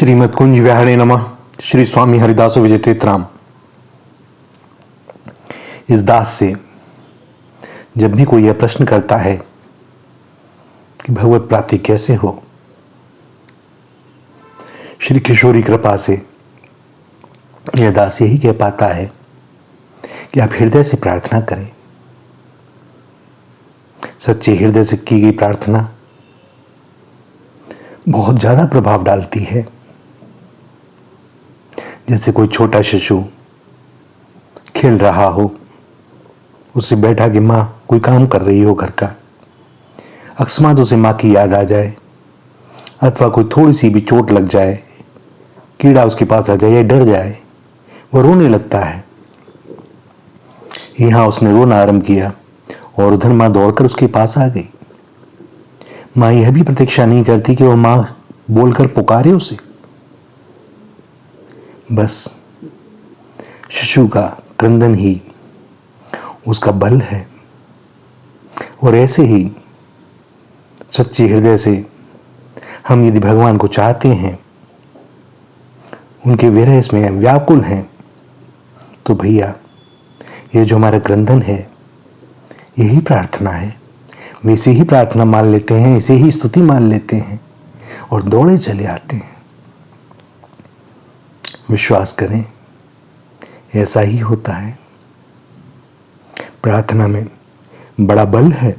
श्रीमद् कुंज विहारे नमः। श्री स्वामी हरिदास विजयतेत्राम। इस दास से जब भी कोई यह प्रश्न करता है कि भगवत प्राप्ति कैसे हो, श्री किशोरी कृपा से यह दास यही कह पाता है कि आप हृदय से प्रार्थना करें। सच्चे हृदय से की गई प्रार्थना बहुत ज्यादा प्रभाव डालती है। जैसे कोई छोटा शिशु खेल रहा हो, उससे बैठा कि माँ कोई काम कर रही हो घर का, अकस्मात उसे माँ की याद आ जाए, अथवा कोई थोड़ी सी भी चोट लग जाए, कीड़ा उसके पास आ जाए या डर जाए, वो रोने लगता है। यहां उसने रोना आरंभ किया और उधर माँ दौड़कर उसके पास आ गई। माँ यह भी प्रतीक्षा नहीं करती कि वह माँ बोलकर पुकारे उसे। बस शिशु का क्रंदन ही उसका बल है। और ऐसे ही सच्चे हृदय से हम यदि भगवान को चाहते हैं, उनके विरह में व्याकुल हैं, तो भैया ये जो हमारा क्रंदन है यही प्रार्थना है। वैसे ही प्रार्थना मान लेते हैं, इसे ही स्तुति मान लेते हैं और दौड़े चले आते हैं। विश्वास करें, ऐसा ही होता है। प्रार्थना में बड़ा बल है।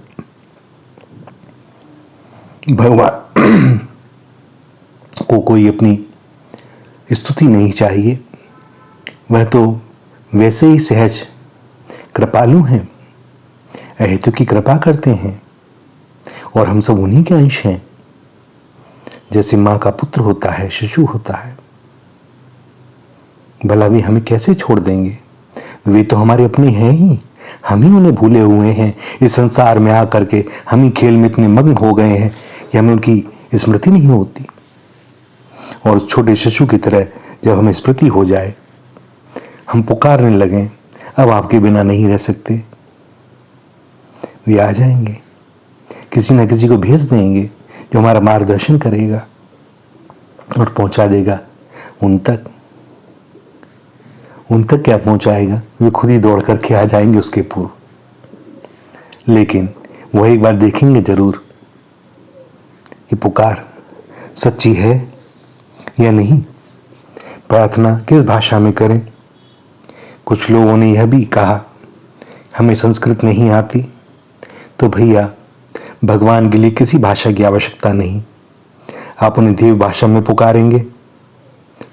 भगवान को कोई अपनी स्तुति नहीं चाहिए, वह तो वैसे ही सहज कृपालु हैं, अहेतु की कृपा करते हैं और हम सब उन्हीं के अंश हैं। जैसे मां का पुत्र होता है, शिशु होता है, भला वे हमें कैसे छोड़ देंगे? वे तो हमारे अपने हैं ही, हम ही उन्हें भूले हुए हैं। इस संसार में आकर के हम ही खेल में इतने मग्न हो गए हैं कि हमें उनकी स्मृति नहीं होती। और उस छोटे शिशु की तरह जब हमें स्मृति हो जाए, हम पुकारने लगें, अब आपके बिना नहीं रह सकते, वे आ जाएंगे। किसी न किसी को भेज देंगे जो हमारा मार्गदर्शन करेगा और पहुंचा देगा उन तक। उन तक क्या पहुंचाएगा? वे खुद ही दौड़ करके आ जाएंगे उसके पूर्व। लेकिन वह एक बार देखेंगे जरूर कि पुकार सच्ची है या नहीं। प्रार्थना किस भाषा में करें? कुछ लोगों ने यह भी कहा हमें संस्कृत नहीं आती, तो भैया भगवान के लिए किसी भाषा की आवश्यकता नहीं। आप उन्हें देव भाषा में पुकारेंगे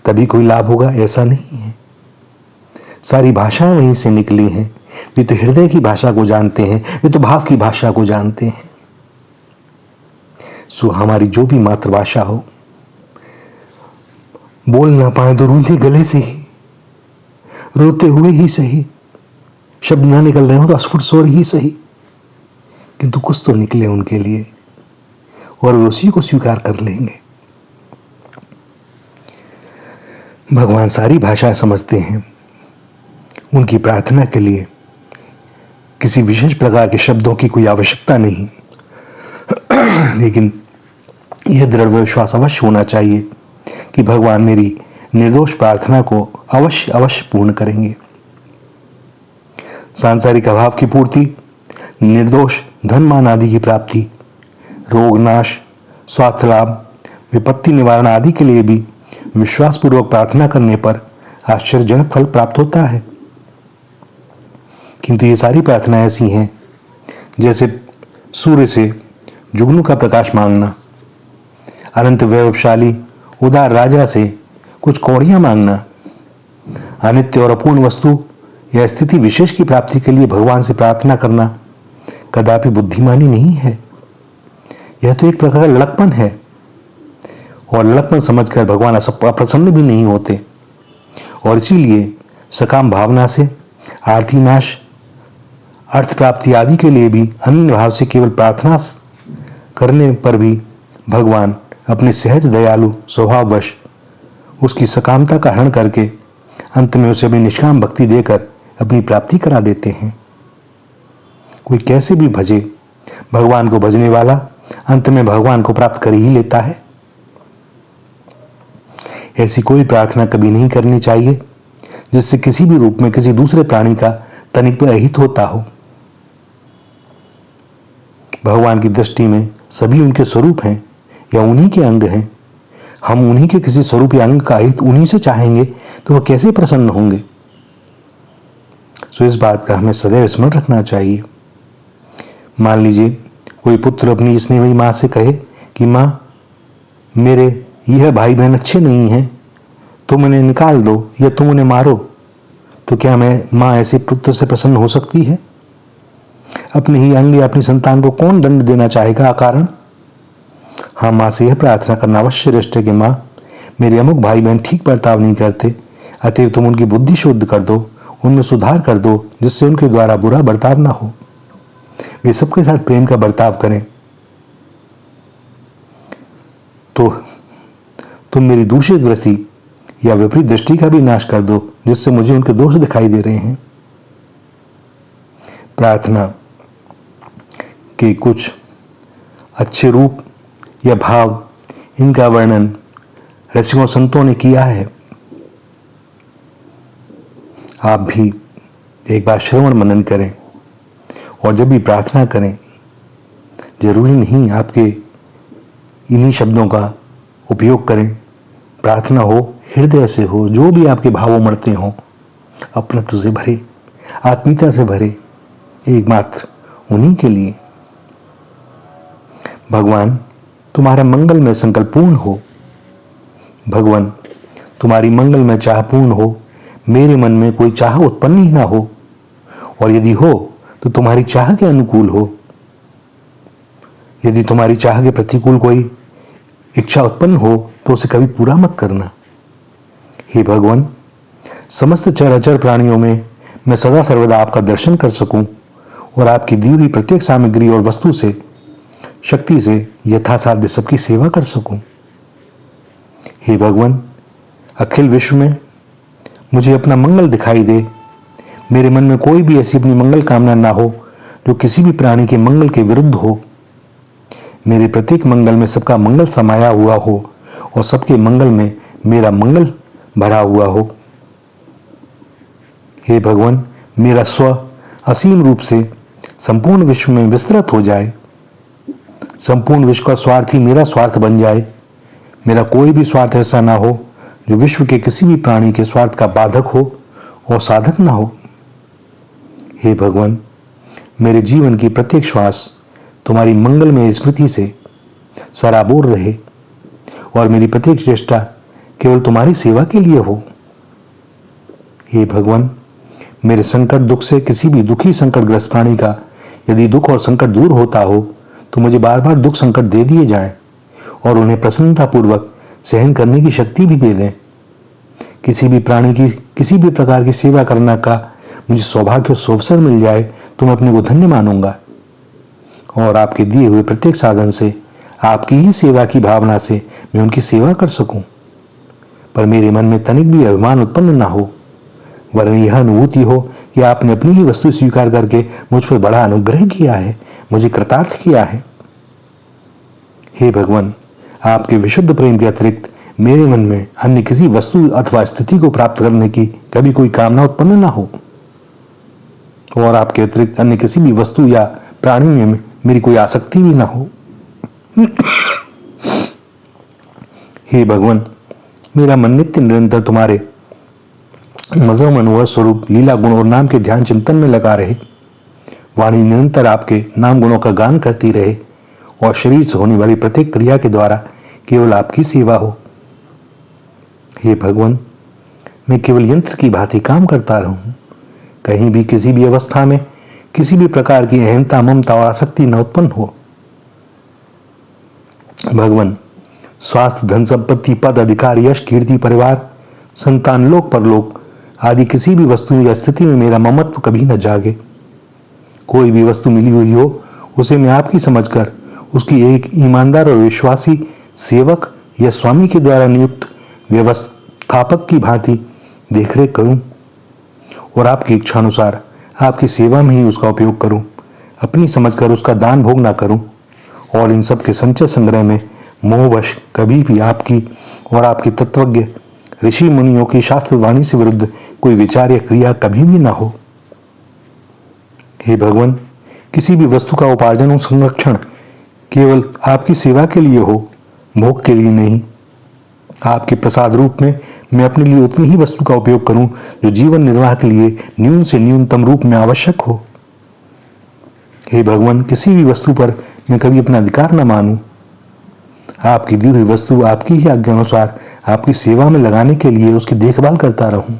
तभी कोई लाभ होगा, ऐसा नहीं है। सारी भाषाएं वहीं से निकली हैं। वे तो हृदय की भाषा को जानते हैं, वे तो भाव की भाषा को जानते हैं। सो हमारी जो भी मातृभाषा हो, बोल ना पाए तो रूंधे गले से ही, रोते हुए ही सही, शब्द ना निकल रहे हो तो अस्फुट स्वर ही सही, किंतु कुछ तो निकले उनके लिए और वे उसी को स्वीकार कर लेंगे। भगवान सारी भाषा समझते हैं। उनकी प्रार्थना के लिए किसी विशेष प्रकार के शब्दों की कोई आवश्यकता नहीं, लेकिन यह दृढ़ विश्वास अवश्य होना चाहिए कि भगवान मेरी निर्दोष प्रार्थना को अवश्य अवश्य पूर्ण करेंगे। सांसारिक अभाव की पूर्ति, निर्दोष धन मान आदि की प्राप्ति, रोग नाश, स्वास्थ्य लाभ, विपत्ति निवारण आदि के लिए भी विश्वास पूर्वक प्रार्थना करने पर आश्चर्यजनक फल प्राप्त होता है। किंतु ये सारी प्रार्थनाएं ऐसी हैं जैसे सूर्य से जुगनू का प्रकाश मांगना, अनंत वैभवशाली उदार राजा से कुछ कौड़ियां मांगना, अनित्य और अपूर्ण वस्तु या स्थिति विशेष की प्राप्ति के लिए भगवान से प्रार्थना करना कदापि बुद्धिमानी नहीं है। यह तो एक प्रकार का लड़कपन है, और लड़कपन समझकर भगवान अप्रसन्न भी नहीं होते। और इसीलिए सकाम भावना से आरती नाश, अर्थ प्राप्ति आदि के लिए भी अन्य भाव से केवल प्रार्थना करने पर भी भगवान अपने सहज दयालु स्वभाववश उसकी सकामता का हरण करके अंत में उसे अपनी निष्काम भक्ति देकर अपनी प्राप्ति करा देते हैं। कोई कैसे भी भजे, भगवान को भजने वाला अंत में भगवान को प्राप्त कर ही लेता है। ऐसी कोई प्रार्थना कभी नहीं करनी चाहिए जिससे किसी भी रूप में किसी दूसरे प्राणी का तनिक भी अहित होता हो। भगवान की दृष्टि में सभी उनके स्वरूप हैं या उन्हीं के अंग हैं। हम उन्हीं के किसी स्वरूप या अंग का हित उन्हीं से चाहेंगे तो वह कैसे प्रसन्न होंगे। सो इस बात का हमें सदैव स्मरण रखना चाहिए। मान लीजिए कोई पुत्र अपनी स्नेही माँ से कहे कि माँ, मेरे यह भाई बहन अच्छे नहीं हैं, तुम उन्हें निकाल दो या तुम उन्हें मारो, तो क्या माँ ऐसे पुत्र से प्रसन्न हो सकती है? अपने ही अंग या अपनी संतान को कौन दंड देना चाहेगा अकारण? हाँ, माँ से यह प्रार्थना करना अवश्य श्रेष्ठ है कि माँ, मेरे अमुक भाई बहन ठीक बर्ताव नहीं करते, अतएव तुम उनकी बुद्धि शुद्ध कर दो, उनमें सुधार कर दो, जिससे उनके द्वारा बुरा बर्ताव ना हो, वे सबके साथ प्रेम का बर्ताव करें। तो तुम मेरी दूषित वृत्ति या विपरीत दृष्टि का भी नाश कर दो, जिससे मुझे उनके दोष दिखाई दे रहे हैं। प्रार्थना के कुछ अच्छे रूप या भाव, इनका वर्णन रसिकों संतों ने किया है। आप भी एक बार श्रवण मनन करें और जब भी प्रार्थना करें, जरूरी नहीं आपके इन्हीं शब्दों का उपयोग करें। प्रार्थना हो हृदय से हो, जो भी आपके भाव उमड़ते हों, अपनत्व से भरे, आत्मीयता से भरे, एकमात्र उन्हीं के लिए। भगवान तुम्हारा मंगल में संकल्प पूर्ण हो, भगवान तुम्हारी मंगल में चाह पूर्ण हो, मेरे मन में कोई चाह उत्पन्न ही ना हो, और यदि हो तो तुम्हारी चाह के अनुकूल हो। यदि तुम्हारी चाह के प्रतिकूल कोई इच्छा उत्पन्न हो तो उसे कभी पूरा मत करना। हे भगवान, समस्त चराचर प्राणियों में मैं सदा सर्वदा आपका दर्शन कर सकूं और आपकी दी हुई प्रत्येक सामग्री और वस्तु से, शक्ति से यथासाध्य सबकी सेवा कर सकूं। हे भगवान, अखिल विश्व में मुझे अपना मंगल दिखाई दे। मेरे मन में कोई भी ऐसी अपनी मंगल कामना ना हो जो किसी भी प्राणी के मंगल के विरुद्ध हो। मेरे प्रत्येक मंगल में सबका मंगल समाया हुआ हो और सबके मंगल में मेरा मंगल भरा हुआ हो। हे भगवान, मेरा स्व असीम रूप से संपूर्ण विश्व में विस्तृत हो जाए। संपूर्ण विश्व का स्वार्थ ही मेरा स्वार्थ बन जाए। मेरा कोई भी स्वार्थ ऐसा ना हो जो विश्व के किसी भी प्राणी के स्वार्थ का बाधक हो और साधक ना हो। हे भगवान, मेरे जीवन की प्रत्येक श्वास तुम्हारी मंगलमय स्मृति से सराबोर रहे और मेरी प्रत्येक चेष्टा केवल तुम्हारी सेवा के लिए हो। हे भगवान, मेरे संकट दुख से किसी भी दुखी संकटग्रस्त प्राणी का यदि दुख और संकट दूर होता हो तो मुझे बार बार दुख संकट दे दिए जाएं और उन्हें प्रसन्नतापूर्वक सहन करने की शक्ति भी दे दें। किसी भी प्राणी की किसी भी प्रकार की सेवा करने का मुझे सौभाग्य और अवसर मिल जाए तो मैं अपने को धन्य मानूंगा और आपके दिए हुए प्रत्येक साधन से, आपकी ही सेवा की भावना से मैं उनकी सेवा कर सकूं। पर मेरे मन में तनिक भी अभिमान उत्पन्न ना हो, वरन यह अनुभूति हो कि आपने अपनी ही वस्तु स्वीकार करके मुझ पर बड़ा अनुग्रह किया है, मुझे कृतार्थ किया है। हे भगवान, आपके विशुद्ध प्रेम के अतिरिक्त मेरे मन में अन्य किसी वस्तु अथवा स्थिति को प्राप्त करने की कभी कोई कामना उत्पन्न ना हो और आपके अतिरिक्त अन्य किसी भी वस्तु या प्राणी में मेरी कोई आसक्ति भी ना हो। हे भगवान, मेरा मन नित्य निरंतर तुम्हारे मधुर मनोहर स्वरूप लीला गुण और नाम के ध्यान चिंतन में लगा रहे। वाणी निरंतर आपके नाम गुणों का गान करती रहे और शरीर से होने वाली प्रत्येक क्रिया के द्वारा केवल आपकी सेवा हो। हे भगवान, मैं केवल यंत्र की भांति काम करता रहूं, कहीं भी किसी भी अवस्था में किसी भी प्रकार की अहंता, ममता और आसक्ति न उत्पन्न हो। भगवान, स्वास्थ्य, धन संपत्ति, पद, अधिकार, यश, कीर्ति, परिवार, संतान, लोक परलोक आदि किसी भी वस्तु या स्थिति में मेरा ममत्व कभी न जागे। कोई भी वस्तु मिली हुई हो उसे मैं आपकी समझकर उसकी एक ईमानदार और विश्वासी सेवक या स्वामी के द्वारा नियुक्त व्यवस्थापक की भांति देखरेख करूं और आपकी इच्छानुसार आपकी सेवा में ही उसका उपयोग करूं, अपनी समझकर उसका दान भोग ना करूं और इन सब के संचय संग्रह में मोहवश कभी भी आपकी और आपके तत्वज्ञ ऋषि मुनियों की शास्त्रवाणी से विरुद्ध कोई विचार या क्रिया कभी भी ना हो। हे भगवान, किसी भी वस्तु का उपार्जन और संरक्षण केवल आपकी सेवा के लिए हो, भोग के लिए नहीं। आपके प्रसाद रूप में मैं अपने लिए उतनी ही वस्तु का उपयोग करूं जो जीवन निर्वाह के लिए न्यून से न्यूनतम रूप में आवश्यक हो। हे भगवान, किसी भी वस्तु पर मैं कभी अपना अधिकार न मानूं। आपकी दी हुई वस्तु आपकी ही आज्ञा अनुसार आपकी सेवा में लगाने के लिए उसकी देखभाल करता रहूं।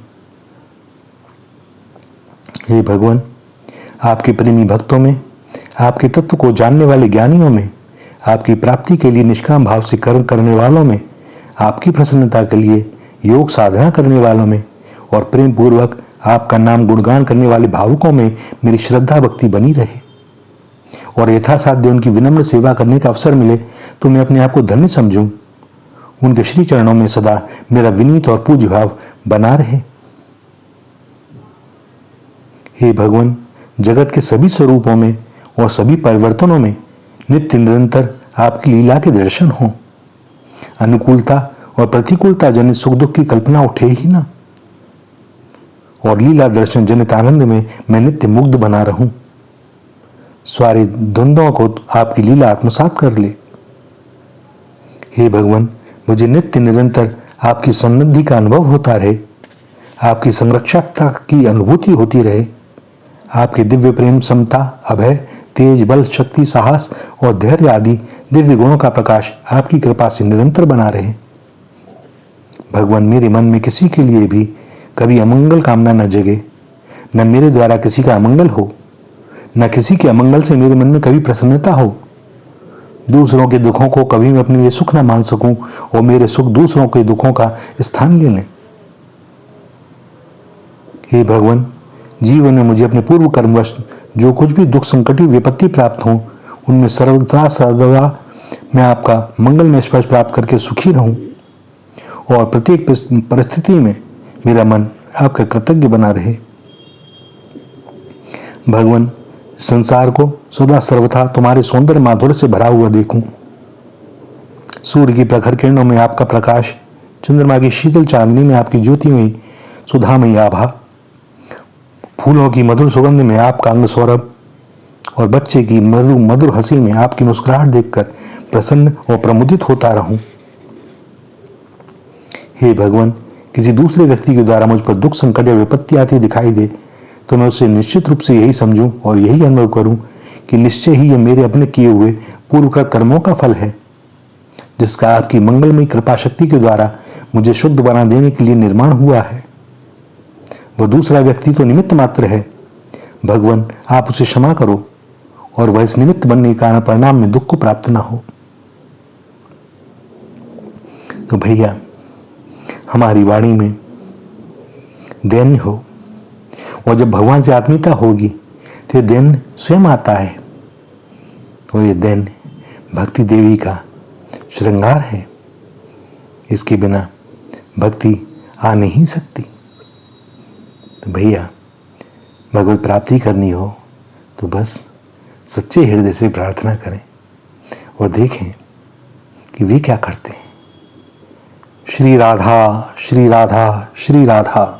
हे भगवान, आपके प्रेमी भक्तों में, आपके तत्व को जानने वाले ज्ञानियों में, आपकी प्राप्ति के लिए निष्काम भाव से कर्म करने वालों में, आपकी प्रसन्नता के लिए योग साधना करने वालों में और प्रेम पूर्वक आपका नाम गुणगान करने वाले भावुकों में मेरी श्रद्धा भक्ति बनी रहे और यथासाध्य उनकी विनम्र सेवा करने का अवसर मिले तो मैं अपने आप को धन्य समझूं। उनके श्री चरणों में सदा मेरा विनीत और पूज्य भाव बना रहे। हे भगवान, जगत के सभी स्वरूपों में और सभी परिवर्तनों में नित्य निरंतर आपकी लीला के दर्शन हों। अनुकूलता और प्रतिकूलता जनित सुख दुख की कल्पना उठे ही ना, और लीला दर्शन जनित आनंद में मैं नित्य मुग्ध बना रहूं। सारे द्वंद्वों को आपकी लीला आत्मसात कर ले। हे भगवान, मुझे नित्य निरंतर आपकी सन्निधि का अनुभव होता रहे, आपकी संरक्षकता की अनुभूति होती रहे, आपके दिव्य प्रेम, समता, अभय, तेज, बल, शक्ति, साहस और धैर्य आदि दिव्य गुणों का प्रकाश आपकी कृपा से निरंतर बना रहे। भगवान, मेरे मन में किसी के लिए भी कभी अमंगल कामना न जगे, न मेरे द्वारा किसी का अमंगल हो, न किसी के अमंगल से मेरे मन में कभी प्रसन्नता हो। दूसरों के दुखों को कभी मैं अपने लिए सुख न मान सकूं और मेरे सुख दूसरों के दुखों का स्थान ले लें। हे भगवान, जीवन में मुझे अपने पूर्व कर्मवश जो कुछ भी दुख, संकट, विपत्ति प्राप्त हो, उनमें सर्वदा सदा मैं आपका मंगलमय स्पर्श प्राप्त करके सुखी रहूं और प्रत्येक परिस्थिति में मेरा मन आपका कृतज्ञ बना रहे। भगवान, संसार को सदा सर्वथा तुम्हारे सौंदर्य माधुर्य से भरा हुआ देखूं। सूर्य की प्रखर किरणों में आपका प्रकाश, चंद्रमा की शीतल चांदनी में आपकी ज्योतिमयी सुधामयी आभा, फूलों की मधुर सुगंध में आपका अंग सौरभ और बच्चे की मधुर हंसी में आपकी मुस्कुराहट देखकर प्रसन्न और प्रमुदित होता रहूं। हे भगवान, किसी दूसरे व्यक्ति के द्वारा मुझ पर दुख, संकट या विपत्ति आती दिखाई दे तो मैं उसे निश्चित रूप से यही समझूं और यही अनुभव करूं कि निश्चय ही यह मेरे अपने किए हुए पूर्वकृत कर्मों का फल है, जिसका आपकी मंगलमयी कृपा शक्ति के द्वारा मुझे शुद्ध बना देने के लिए निर्माण हुआ है। वह दूसरा व्यक्ति तो निमित्त मात्र है। भगवान, आप उसे क्षमा करो और वह इस निमित्त बनने के कारण परिणाम में दुख को प्राप्त ना हो। तो भैया, हमारी वाणी में दैन्य हो, और जब भगवान से आत्मीयता होगी तो ये दैन्य स्वयं आता है। और ये दैन्य भक्ति देवी का श्रृंगार है। इसके बिना भक्ति आ नहीं सकती। तो भैया, भगवत प्राप्ति करनी हो तो बस सच्चे हृदय से प्रार्थना करें और देखें कि वे क्या करते हैं। श्री राधा, श्री राधा, श्री राधा।